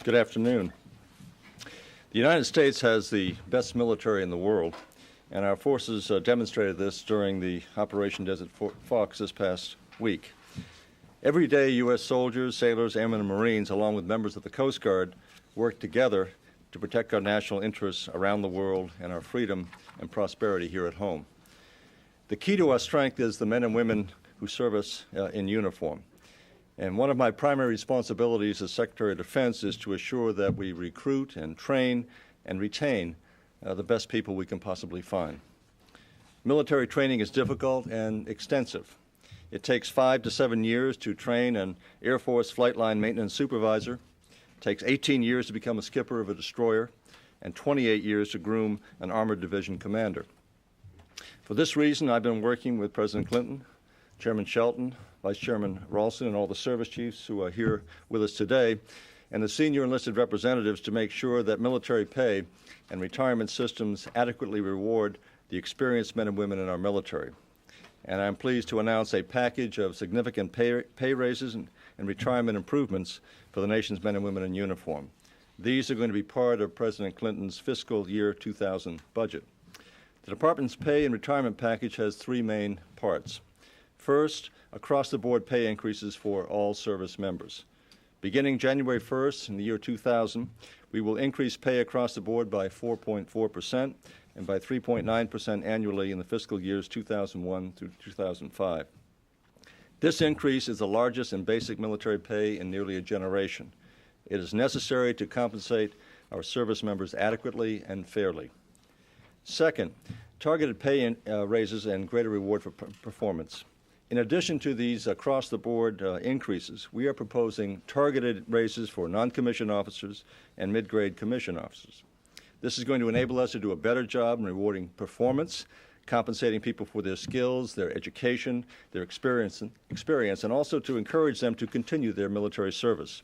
Good afternoon. The United States has the best military in the world, and our forces demonstrated this during the Operation Desert Fox this past week. Every day, U.S. soldiers, sailors, airmen, and Marines, along with members of the Coast Guard, work together to protect our national interests around the world and our freedom and prosperity here at home. The key to our strength is the men and women who serve us in uniform. And one of my primary responsibilities as Secretary of Defense is to assure that we recruit and train and retain the best people we can possibly find. Military training is difficult and extensive. It takes 5 to 7 years to train an Air Force flight line maintenance supervisor. It takes 18 years to become a skipper of a destroyer, and 28 years to groom an armored division commander. For this reason, I've been working with President Clinton, Chairman Shelton, Vice Chairman Ralston, and all the service chiefs who are here with us today, and the senior enlisted representatives to make sure that military pay and retirement systems adequately reward the experienced men and women in our military. And I'm pleased to announce a package of significant pay raises and retirement improvements for the nation's men and women in uniform. These are going to be part of President Clinton's Fiscal Year 2000 budget. The Department's pay and retirement package has 3 main parts. First, across-the-board pay increases for all service members. Beginning January 1st in the year 2000, we will increase pay across the board by 4.4% and by 3.9% annually in the fiscal years 2001 through 2005. This increase is the largest in basic military pay in nearly a generation. It is necessary to compensate our service members adequately and fairly. Second, targeted pay raises and greater reward for performance. In addition to these across-the-board increases, we are proposing targeted raises for non-commissioned officers and mid-grade commissioned officers. This is going to enable us to do a better job in rewarding performance, compensating people for their skills, their education, their experience, and also to encourage them to continue their military service.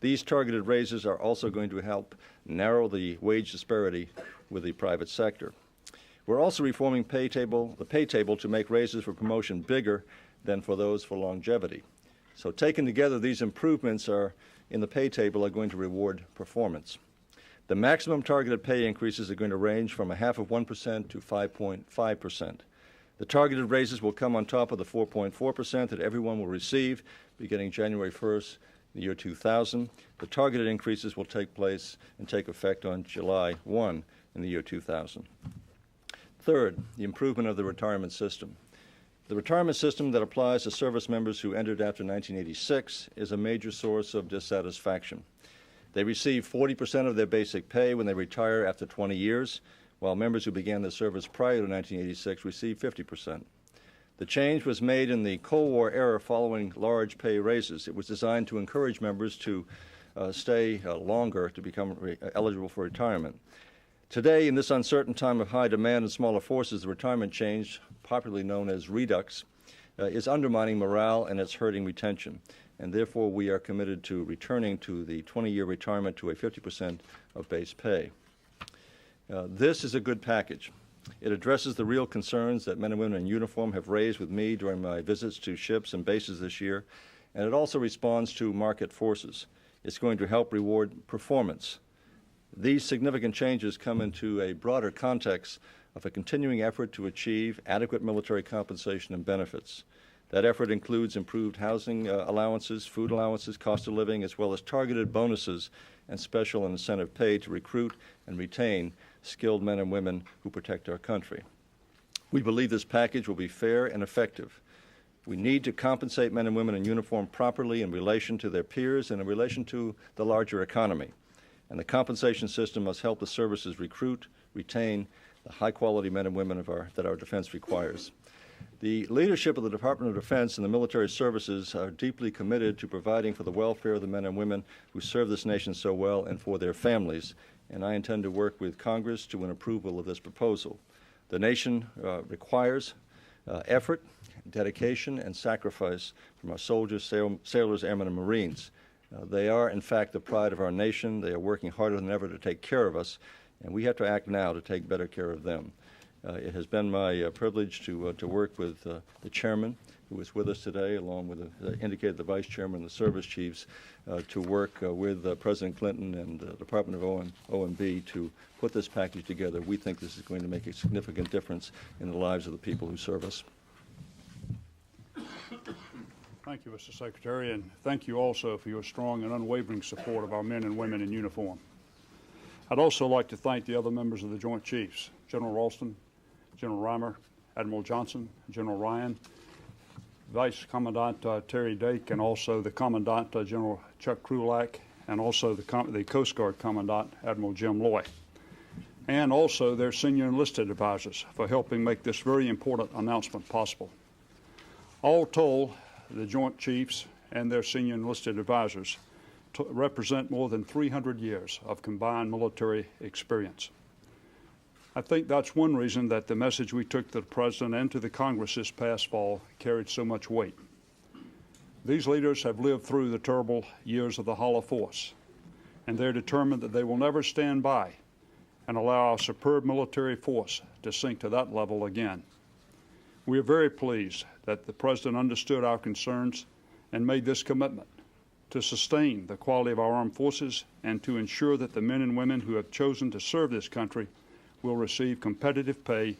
These targeted raises are also going to help narrow the wage disparity with the private sector. We're also reforming the pay table to make raises for promotion bigger than for those for longevity. So taken together, these improvements in the pay table are going to reward performance. The maximum targeted pay increases are going to range from 0.5% to 5.5%. The targeted raises will come on top of the 4.4% that everyone will receive beginning January 1st, the year 2000. The targeted increases will take place and take effect on July 1 in the year 2000. Third, the improvement of the retirement system. The retirement system that applies to service members who entered after 1986 is a major source of dissatisfaction. They receive 40% of their basic pay when they retire after 20 years, while members who began their service prior to 1986 receive 50%. The change was made in the Cold War era following large pay raises. It was designed to encourage members to stay longer to become eligible for retirement. Today, in this uncertain time of high demand and smaller forces, the retirement change, popularly known as redux, is undermining morale and it's hurting retention. And therefore, we are committed to returning to the 20-year retirement to a 50% of base pay. This is a good package. It addresses the real concerns that men and women in uniform have raised with me during my visits to ships and bases this year, and it also responds to market forces. It's going to help reward performance. These significant changes come into a broader context of a continuing effort to achieve adequate military compensation and benefits. That effort includes improved housing allowances, food allowances, cost of living, as well as targeted bonuses and special and incentive pay to recruit and retain skilled men and women who protect our country. We believe this package will be fair and effective. We need to compensate men and women in uniform properly in relation to their peers and in relation to the larger economy. And the compensation system must help the services recruit, retain the high-quality men and women that our defense requires. The leadership of the Department of Defense and the military services are deeply committed to providing for the welfare of the men and women who serve this nation so well and for their families, and I intend to work with Congress to win approval of this proposal. The nation requires effort, dedication, and sacrifice from our soldiers, sailors, airmen, and Marines. They are, in fact, the pride of our nation. They are working harder than ever to take care of us, and we have to act now to take better care of them. It has been my privilege to work with the chairman, who is with us today, along with, indicated, the Vice Chairman and the Service Chiefs, to work with President Clinton and the Department of OMB to put this package together. We think this is going to make a significant difference in the lives of the people who serve us. Thank you, Mr. Secretary, and thank you also for your strong and unwavering support of our men and women in uniform. I'd also like to thank the other members of the Joint Chiefs, General Ralston, General Reimer, Admiral Johnson, General Ryan, Vice Commandant Terry Dake, and also the Commandant General Chuck Krulak, and also the Coast Guard Commandant Admiral Jim Loy, and also their senior enlisted advisors for helping make this very important announcement possible. All told, the Joint Chiefs and their senior enlisted advisors represent more than 300 years of combined military experience. I think that's one reason that the message we took to the President and to the Congress this past fall carried so much weight. These leaders have lived through the terrible years of the Hollow Force, and they're determined that they will never stand by and allow our superb military force to sink to that level again. We are very pleased that the President understood our concerns and made this commitment to sustain the quality of our armed forces and to ensure that the men and women who have chosen to serve this country will receive competitive pay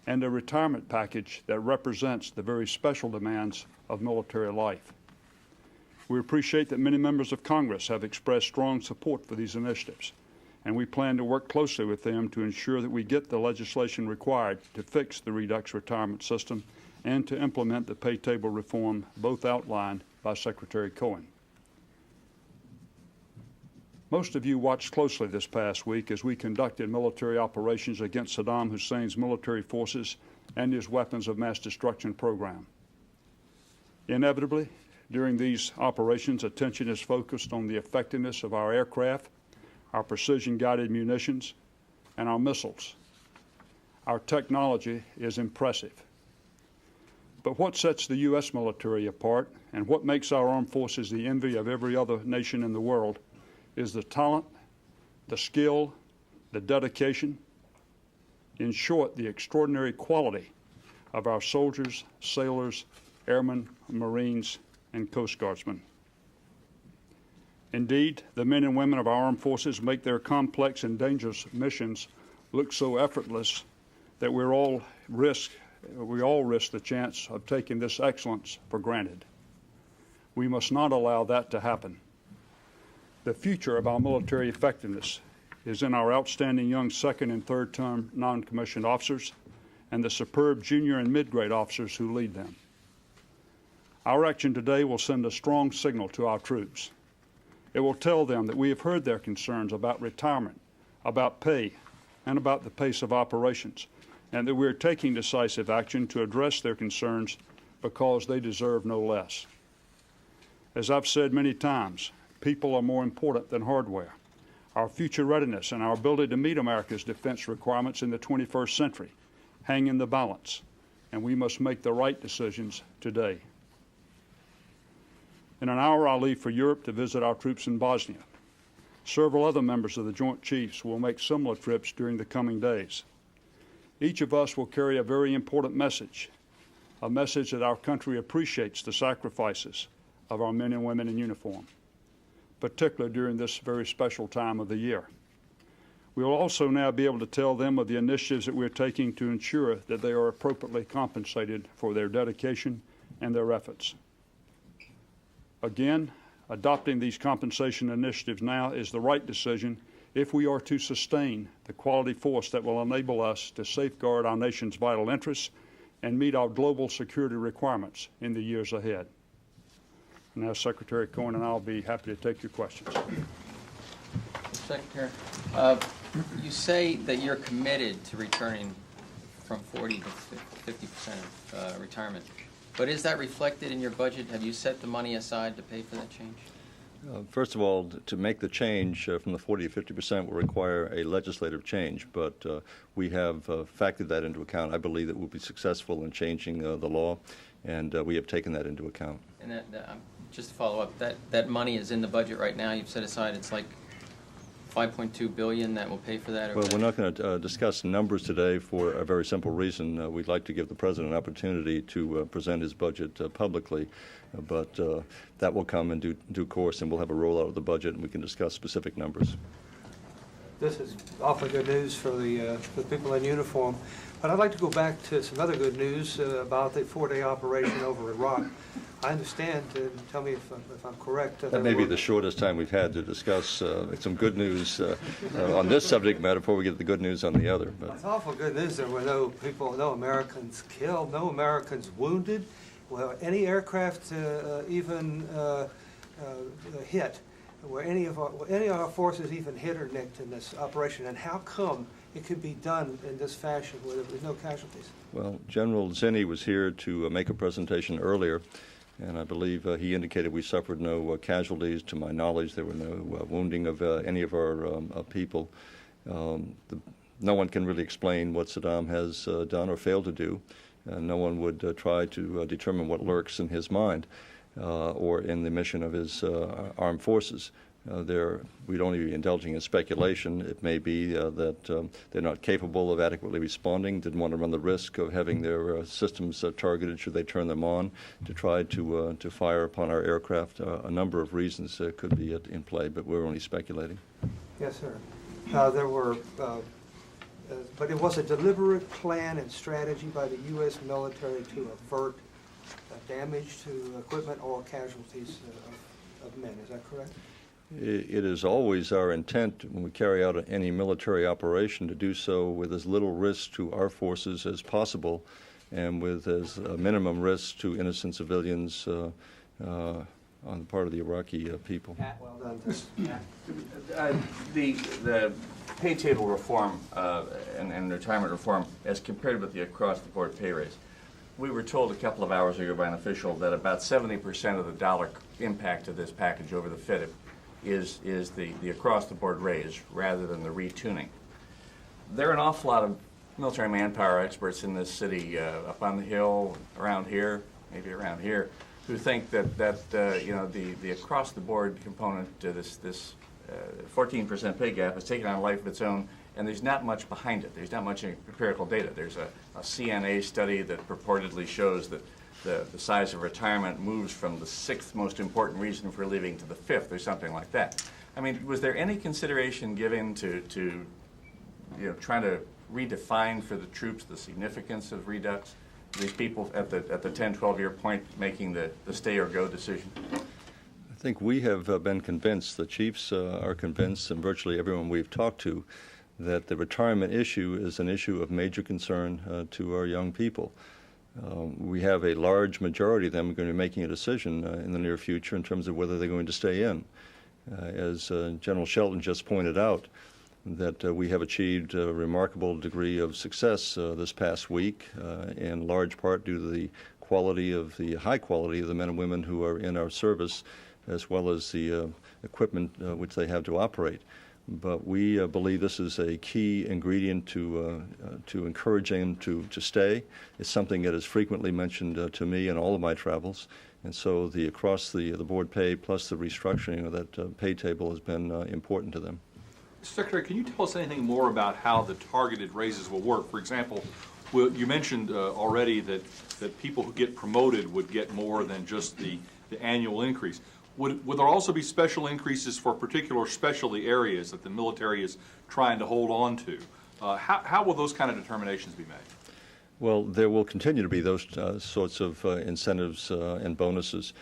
and a retirement package that represents the very special demands of military life. We appreciate that many members of Congress have expressed strong support for these initiatives, and we plan to work closely with them to ensure that we get the legislation required to fix the Redux retirement system and to implement the pay table reform, both outlined by Secretary Cohen. Most of you watched closely this past week as we conducted military operations against Saddam Hussein's military forces and his weapons of mass destruction program. Inevitably, during these operations, attention is focused on the effectiveness of our aircraft, our precision-guided munitions, and our missiles. Our technology is impressive. But what sets the U.S. military apart and what makes our armed forces the envy of every other nation in the world is the talent, the skill, the dedication, in short, the extraordinary quality of our soldiers, sailors, airmen, Marines, and Coast Guardsmen. Indeed, the men and women of our armed forces make their complex and dangerous missions look so effortless that we all risk the chance of taking this excellence for granted. We must not allow that to happen. The future of our military effectiveness is in our outstanding young second and third term non-commissioned officers and the superb junior and mid-grade officers who lead them. Our action today will send a strong signal to our troops. It will tell them that we have heard their concerns about retirement, about pay, and about the pace of operations, and that we are taking decisive action to address their concerns because they deserve no less. As I've said many times, people are more important than hardware. Our future readiness and our ability to meet America's defense requirements in the 21st century hang in the balance, and we must make the right decisions today. In an hour, I'll leave for Europe to visit our troops in Bosnia. Several other members of the Joint Chiefs will make similar trips during the coming days. Each of us will carry a very important message, a message that our country appreciates the sacrifices of our men and women in uniform, particularly during this very special time of the year. We will also now be able to tell them of the initiatives that we're taking to ensure that they are appropriately compensated for their dedication and their efforts. Again, adopting these compensation initiatives now is the right decision if we are to sustain the quality force that will enable us to safeguard our nation's vital interests and meet our global security requirements in the years ahead. Now, Secretary Cohen and I will be happy to take your questions. Secretary, you say that you're committed to returning from 40 to 50% of retirement. But is that reflected in your budget? Have you set the money aside to pay for that change? First of all, to make the change from the 40 to 50% will require a legislative change, but we have factored that into account. I believe that we'll be successful in changing the law, and we have taken that into account. And just to follow up, that money is in the budget right now. You've set aside, it's like 5.2 billion that will pay for that? Well, we're not going to discuss numbers today for a very simple reason. We'd like to give the President an opportunity to present his budget publicly, but that will come in due course, and we'll have a rollout of the budget, and we can discuss specific numbers. This is awfully good news for the people in uniform. But I'd like to go back to some other good news about the 4-day operation over Iraq. I understand, tell me if I'm correct. That may be the shortest time we've had to discuss some good news on this subject matter before we get the good news on the other. But it's awful good news. There were no people, no Americans killed, no Americans wounded. Well, any aircraft even hit. Were any of our forces even hit or nicked in this operation? And how come it could be done in this fashion where there was no casualties? Well, General Zinni was here to make a presentation earlier, and I believe he indicated we suffered no casualties. To my knowledge, there were no wounding of any of our people. No one can really explain what Saddam has done or failed to do. No one would try to determine what lurks in his mind or in the mission of his armed forces. We'd only be indulging in speculation. It may be that they're not capable of adequately responding, didn't want to run the risk of having their systems targeted should they turn them on to try to fire upon our aircraft. A number of reasons could be in play, but we're only speculating. Yes, sir. There were, but it was a deliberate plan and strategy by the U.S. military to avert damage to equipment or casualties of men. Is that correct? It is always our intent when we carry out any military operation to do so with as little risk to our forces as possible and with as minimum risk to innocent civilians on the part of the Iraqi people. Well done. The pay table reform and retirement reform as compared with the across-the-board pay raise. We were told a couple of hours ago by an official that about 70% of the dollar impact of this package over the FIT is the across-the-board raise rather than the retuning. There are an awful lot of military manpower experts in this city, up on the Hill, around here, maybe around here, who think that the across-the-board component to this 14% pay gap has taken on a life of its own, and there's not much behind it. There's not much empirical data. There's a CNA study that purportedly shows that the size of retirement moves from the 6th most important reason for leaving to the 5th or something like that. I mean, was there any consideration given to trying to redefine for the troops the significance of redux? These people at the 10, 12-year point making the stay or go decision? I think we have been convinced, the chiefs are convinced, and virtually everyone we've talked to, that the retirement issue is an issue of major concern to our young people. We have a large majority of them going to be making a decision in the near future in terms of whether they're going to stay in. As General Shelton just pointed out, that we have achieved a remarkable degree of success this past week, in large part due to the high quality of the men and women who are in our service, as well as the equipment which they have to operate. But we believe this is a key ingredient to encouraging them to stay. It's something that is frequently mentioned to me in all of my travels. And so the across-the-board pay plus the restructuring of that pay table has been important to them. Secretary, can you tell us anything more about how the targeted raises will work? For example, you mentioned already that people who get promoted would get more than just the annual increase. Would there also be special increases for particular specialty areas that the military is trying to hold on to? How will those kind of determinations be made? Well, there will continue to be those sorts of incentives and bonuses,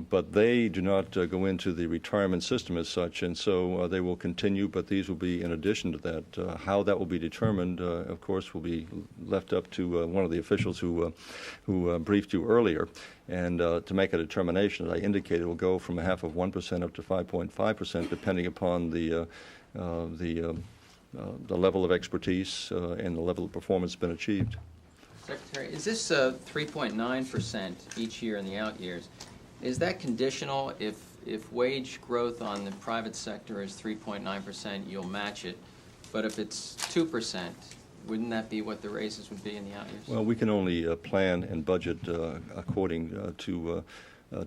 but they do not go into the retirement system as such, and so they will continue, but these will be in addition to that. How that will be determined, of course, will be left up to one of the officials who briefed you earlier. And to make a determination, as I indicated, will go from 0.5% up to 5.5%, depending upon the level of expertise and the level of performance been achieved. Secretary, is this 3.9% each year in the out years? Is that conditional? If wage growth on the private sector is 3.9%, you'll match it. But if it's 2%, wouldn't that be what the raises would be in the out years? Well, we can only plan and budget according to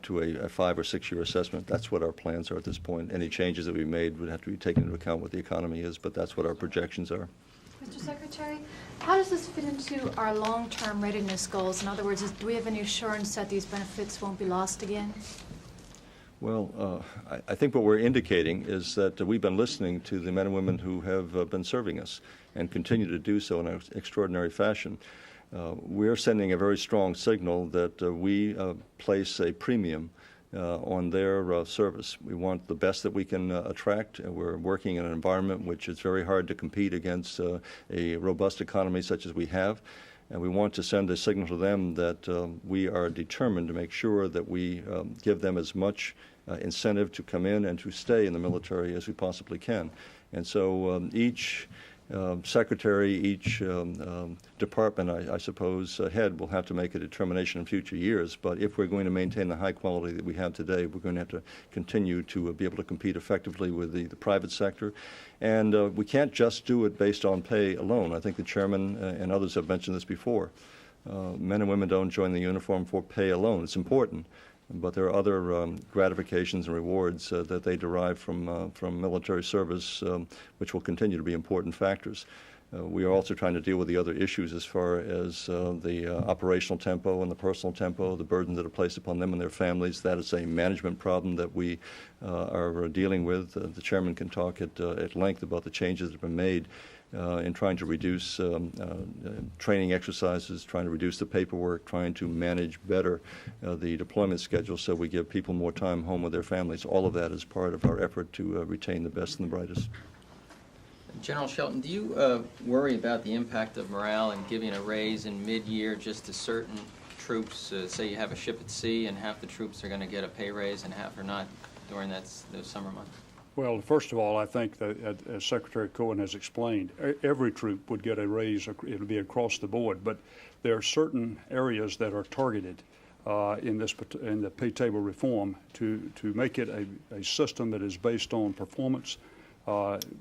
to a 5 or 6 year assessment. That's what our plans are at this point. Any changes that we made would have to be taken into account what the economy is, but that's what our projections are. Mr. Secretary, how does this fit into our long-term readiness goals? In other words, do we have any assurance that these benefits won't be lost again? Well, I think what we're indicating is that we've been listening to the men and women who have been serving us and continue to do so in an extraordinary fashion. We're sending a very strong signal that we place a premium on their service. We want the best that we can attract. We're working in an environment which is very hard to compete against a robust economy such as we have. And we want to send a signal to them that we are determined to make sure that we give them as much incentive to come in and to stay in the military as we possibly can. And so each secretary, each department, I suppose, head will have to make a determination in future years. But if we're going to maintain the high quality that we have today, we're going to have to continue to be able to compete effectively with the private sector. And we can't just do it based on pay alone. I think the chairman and others have mentioned this before. Men and women don't join the uniform for pay alone. It's important. But there are other gratifications and rewards that they derive from military service, which will continue to be important factors. We are also trying to deal with the other issues as far as the operational tempo and the personal tempo, the burdens that are placed upon them and their families. That is a management problem that we are dealing with. The chairman can talk at length about the changes that have been made in trying to reduce training exercises, trying to reduce the paperwork, trying to manage better the deployment schedule so we give people more time home with their families. All of that is part of our effort to retain the best and the brightest. General Shelton, do you worry about the impact of morale and giving a raise in mid-year just to certain troops? Say you have a ship at sea and half the troops are going to get a pay raise and half are not during those summer months? Well, first of all, I think that, as Secretary Cohen has explained, every troop would get a raise. It would be across the board. But there are certain areas that are targeted in the pay table reform to make it a system that is based on performance,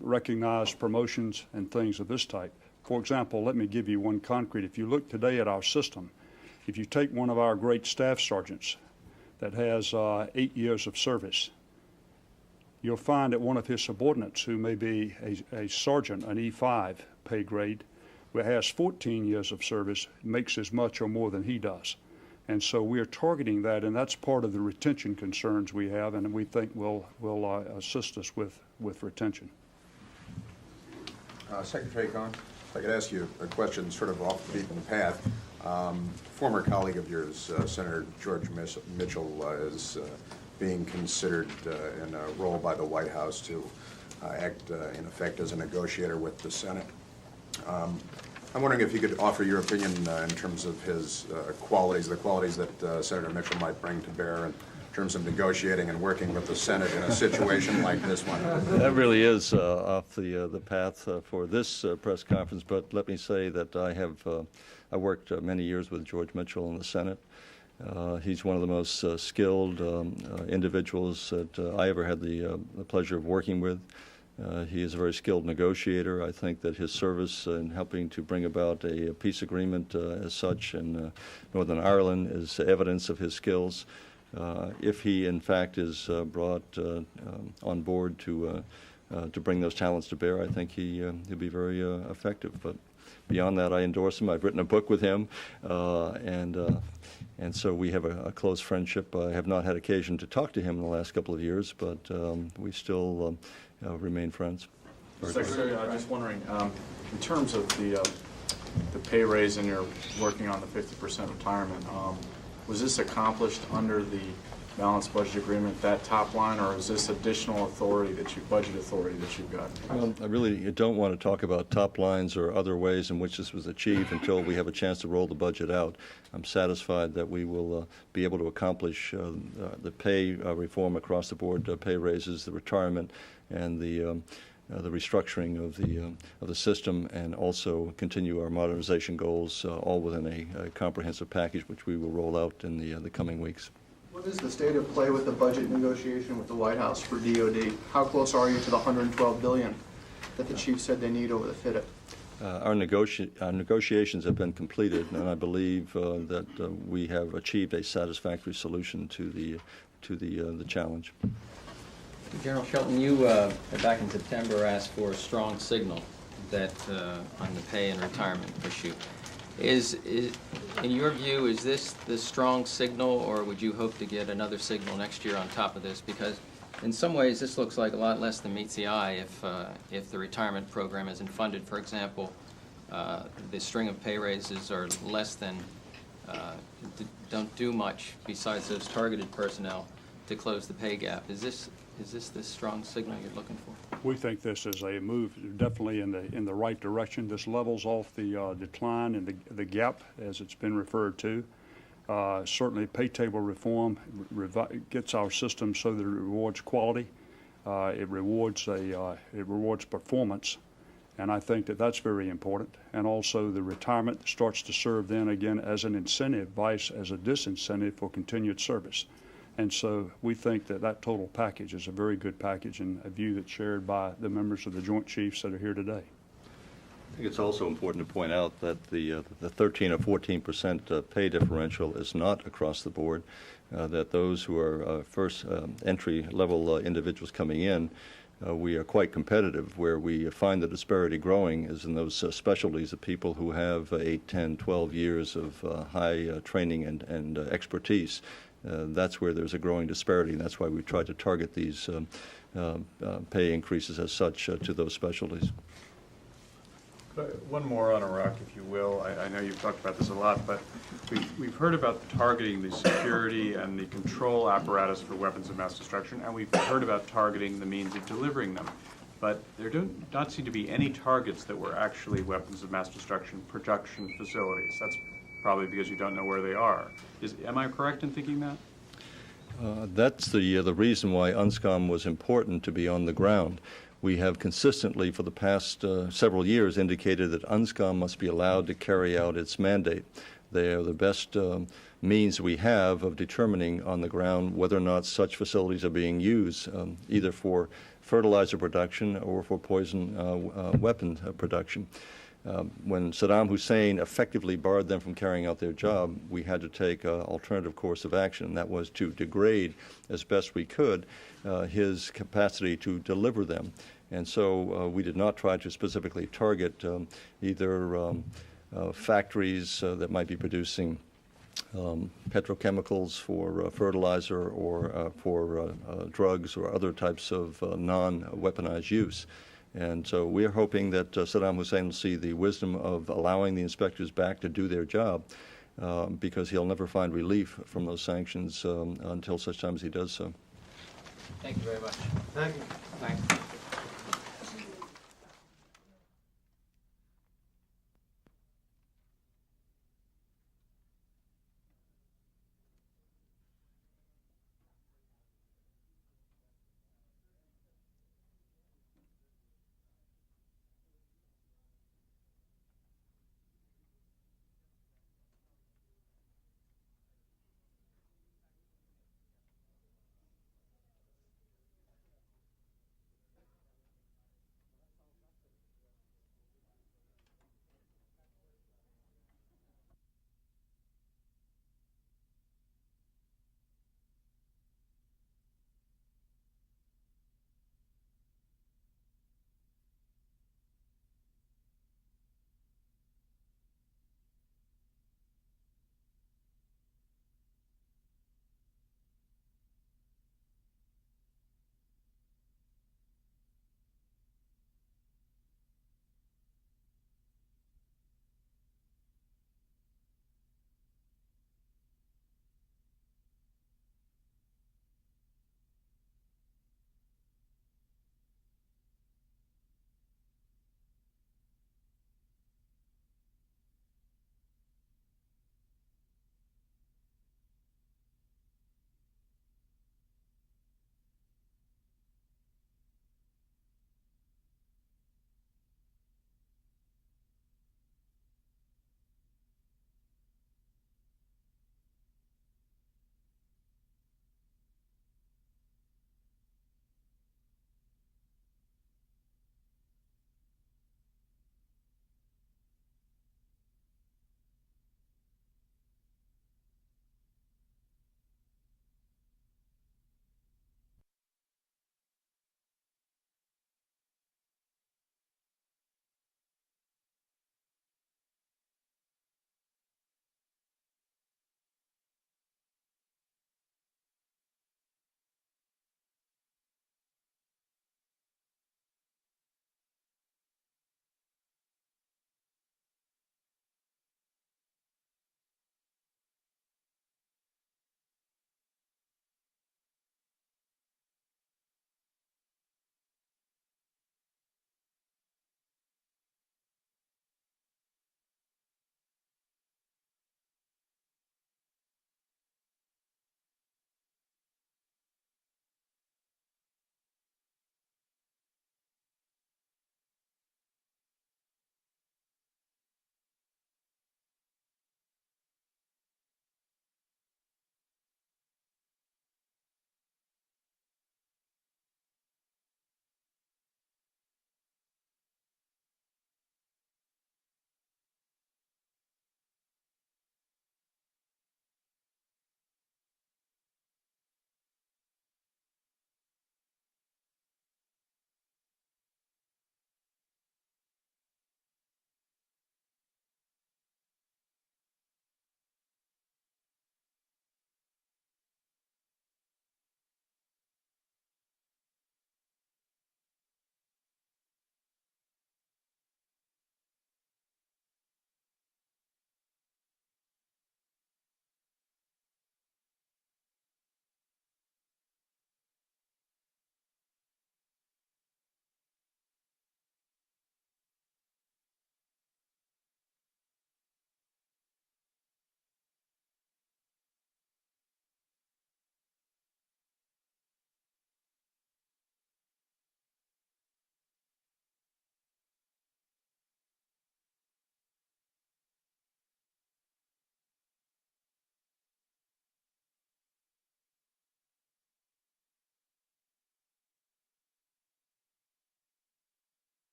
recognized promotions, and things of this type. For example, let me give you one concrete. If you look today at our system, if you take one of our great staff sergeants that has 8 years of service, you'll find that one of his subordinates, who may be a sergeant, an E5 pay grade, who has 14 years of service, makes as much or more than he does. And so we are targeting that, and that's part of the retention concerns we have, and we think will assist us with retention. Secretary Cohen, if I could ask you a question sort of off the beaten path. Former colleague of yours, Senator George Mitchell, is being considered in a role by the White House to act, in effect, as a negotiator with the Senate. I'm wondering if you could offer your opinion in terms of his qualities, the qualities that Senator Mitchell might bring to bear in terms of negotiating and working with the Senate in a situation like this one. That really is off the path for this press conference, but let me say that I worked many years with George Mitchell in the Senate. He's one of the most skilled individuals that I ever had the pleasure of working with. He is a very skilled negotiator. I think that his service in helping to bring about a peace agreement as such in Northern Ireland is evidence of his skills. If he, in fact, is brought on board to bring those talents to bear, I think he'll be very effective. But beyond that, I endorse him. I've written a book with him, and so we have a close friendship. I have not had occasion to talk to him in the last couple of years, but we still remain friends. Secretary, I'm just wondering, in terms of the pay raise and you're working on the 50% retirement, was this accomplished under the balanced budget agreement, that top line, or is this additional authority budget authority that you've got? Well, I really don't want to talk about top lines or other ways in which this was achieved until we have a chance to roll the budget out. I'm satisfied that we will be able to accomplish the pay reform across the board, pay raises, the retirement, and the restructuring of the system, and also continue our modernization goals, all within a comprehensive package, which we will roll out in the coming weeks. What is the state of play with the budget negotiation with the White House for DoD? How close are you to the $112 billion that the chief said they need over the FIDIC? Our negotiations have been completed, and I believe that we have achieved a satisfactory solution to the challenge. General Shelton, you back in September asked for a strong signal that on the pay and retirement issue. In your view, is this the strong signal, or would you hope to get another signal next year on top of this? Because in some ways, this looks like a lot less than meets the eye if the retirement program isn't funded. For example, the string of pay raises are less than, don't do much besides those targeted personnel to close the pay gap. Is this the strong signal you're looking for? We think this is a move definitely in the right direction. This levels off the decline and the gap, as it's been referred to. Certainly, pay table reform gets our system so that it rewards quality. It rewards performance, and I think that that's very important. And also, the retirement starts to serve then again as an incentive, vice as a disincentive for continued service. And so we think that that total package is a very good package, and a view that's shared by the members of the Joint Chiefs that are here today. I think it's also important to point out that the 13 or 14% pay differential is not across the board, that those who are first entry-level individuals coming in, we are quite competitive. Where we find the disparity growing is in those specialties of people who have 8, 10, 12 years of high training and expertise. That's where there's a growing disparity, and that's why we tried to target these pay increases as such to those specialties. One more on Iraq, if you will. I know you've talked about this a lot, but we've heard about targeting the security and the control apparatus for weapons of mass destruction, and we've heard about targeting the means of delivering them. But there do not seem to be any targets that were actually weapons of mass destruction production facilities. That's probably because you don't know where they are. Am I correct in thinking that? That's the reason why UNSCOM was important to be on the ground. We have consistently, for the past several years, indicated that UNSCOM must be allowed to carry out its mandate. They are the best means we have of determining on the ground whether or not such facilities are being used, either for fertilizer production or for poison weapon production. When Saddam Hussein effectively barred them from carrying out their job, we had to take an alternative course of action, and that was to degrade as best we could his capacity to deliver them. And so we did not try to specifically target either factories that might be producing petrochemicals for fertilizer or for drugs or other types of non-weaponized use. And so we're hoping that Saddam Hussein will see the wisdom of allowing the inspectors back to do their job, because he'll never find relief from those sanctions until such time as he does so. Thank you very much. Thank you. Thanks.